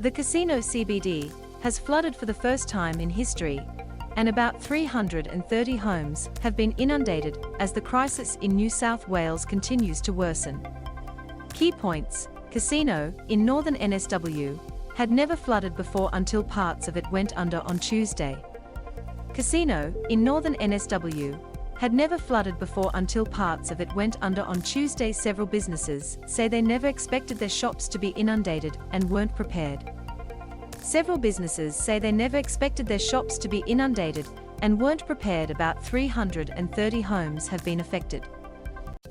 The casino CBD has flooded for the first time in history, and about 330 homes have been inundated as the crisis in New South Wales continues to worsen. Key points: casino in northern NSW had never flooded before until parts of it went under on Tuesday. Casino in northern NSW had never flooded before until parts of it went under on Tuesday. Several businesses say they never expected their shops to be inundated and weren't prepared. Several businesses say they never expected their shops to be inundated and weren't prepared. About 330 homes have been affected.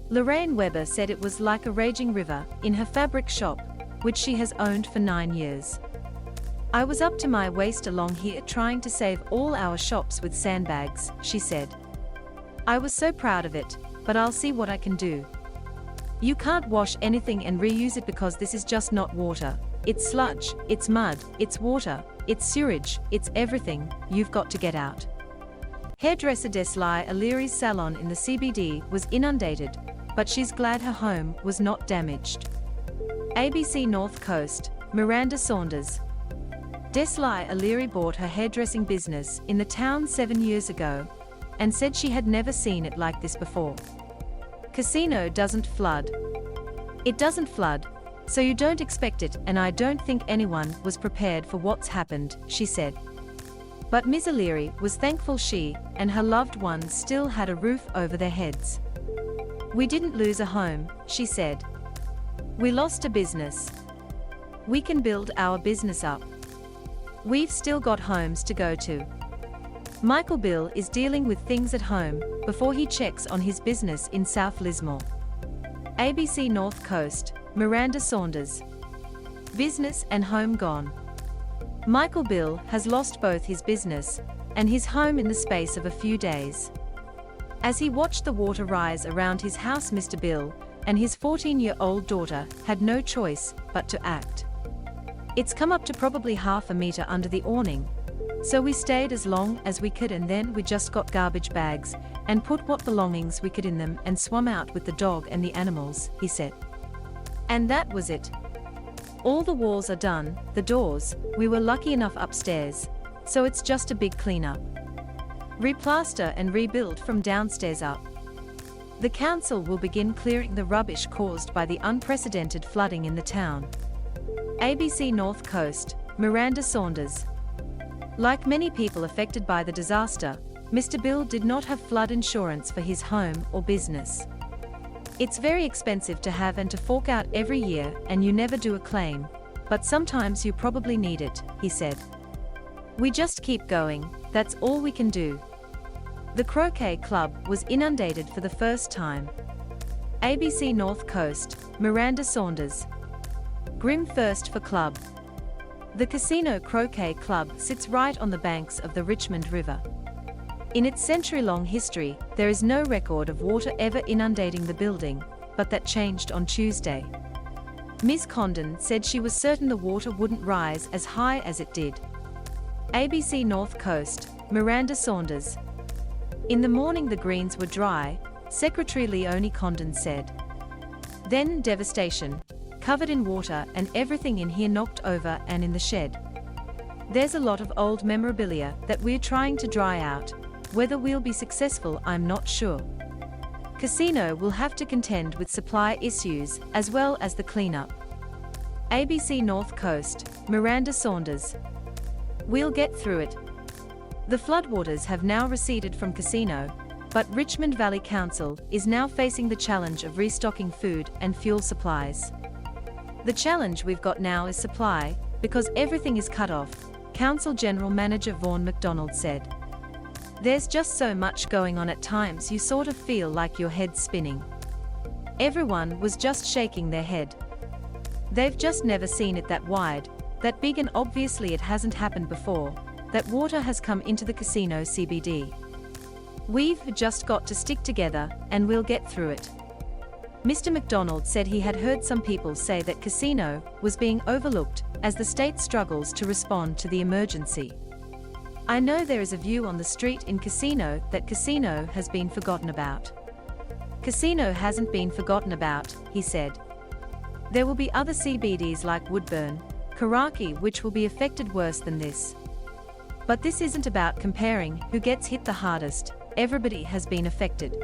Lorraine Webber said it was like a raging river in her fabric shop, which she has owned for 9 years. "I was up to my waist along here trying to save all our shops with sandbags," she said. "I was so proud of it, but I'll see what I can do. You can't wash anything and reuse it because this is just not water. It's sludge, it's mud, it's water, it's sewage, it's everything. You've got to get out." Hairdresser Deslai O'Leary's salon in the CBD was inundated, but she's glad her home was not damaged. ABC North Coast, Miranda Saunders. Deslai O'Leary bought her hairdressing business in the town 7 years ago, and said she had never seen it like this before. Casino doesn't flood. It doesn't flood, so you don't expect it, and I don't think anyone was prepared for what's happened, she said. But Ms. O'Leary was thankful she and her loved ones still had a roof over their heads. "We didn't lose a home," she said. "We lost a business. We can build our business up. We've still got homes to go to." Michael Bill is dealing with things at home before he checks on his business in South Lismore. ABC North Coast, Miranda Saunders. Business and home gone. Michael Bill has lost both his business and his home in the space of a few days. As he watched the water rise around his house, Mr. Bill and his 14-year-old daughter had no choice but to act. "It's come up to probably half a meter under the awning. So we stayed as long as we could, and then we just got garbage bags and put what belongings we could in them and swam out with the dog and the animals," he said. "And that was it. All the walls are done, the doors, we were lucky enough upstairs, so it's just a big cleanup. Replaster and rebuild from downstairs up. The council will begin clearing the rubbish caused by the unprecedented flooding in the town." ABC North Coast, Miranda Saunders. Like many people affected by the disaster, Mr. Bill did not have flood insurance for his home or business. "It's very expensive to have and to fork out every year, and you never do a claim, but sometimes you probably need it," he said. "We just keep going, that's all we can do." The croquet club was inundated for the first time. ABC North Coast, Miranda Saunders. Grim thirst for club. The Casino Croquet Club sits right on the banks of the Richmond River. In its century-long history, there is no record of water ever inundating the building, but that changed on Tuesday. Ms. Condon said she was certain the water wouldn't rise as high as it did. ABC North Coast, Miranda Saunders. "In the morning the greens were dry," Secretary Leonie Condon said. "Then devastation. Covered in water and everything in here knocked over and in the shed. There's a lot of old memorabilia that we're trying to dry out. Whether we'll be successful, I'm not sure. Casino will have to contend with supply issues as well as the cleanup." ABC North Coast, Miranda Saunders. "We'll get through it. The floodwaters have now receded from Casino, but Richmond Valley Council is now facing the challenge of restocking food and fuel supplies. The challenge we've got now is supply, because everything is cut off," Council General Manager Vaughan McDonald said. "There's just so much going on at times you sort of feel like your head's spinning." Everyone was just shaking their head. They've just never seen it that wide, that big, and obviously it hasn't happened before, that water has come into the Casino CBD. "We've just got to stick together, and we'll get through it." Mr. McDonald said he had heard some people say that Casino was being overlooked as the state struggles to respond to the emergency. "I know there is a view on the street in Casino that Casino has been forgotten about." "Casino hasn't been forgotten about," he said. "There will be other CBDs like Woodburn, Karachi, which will be affected worse than this. But this isn't about comparing who gets hit the hardest. Everybody has been affected.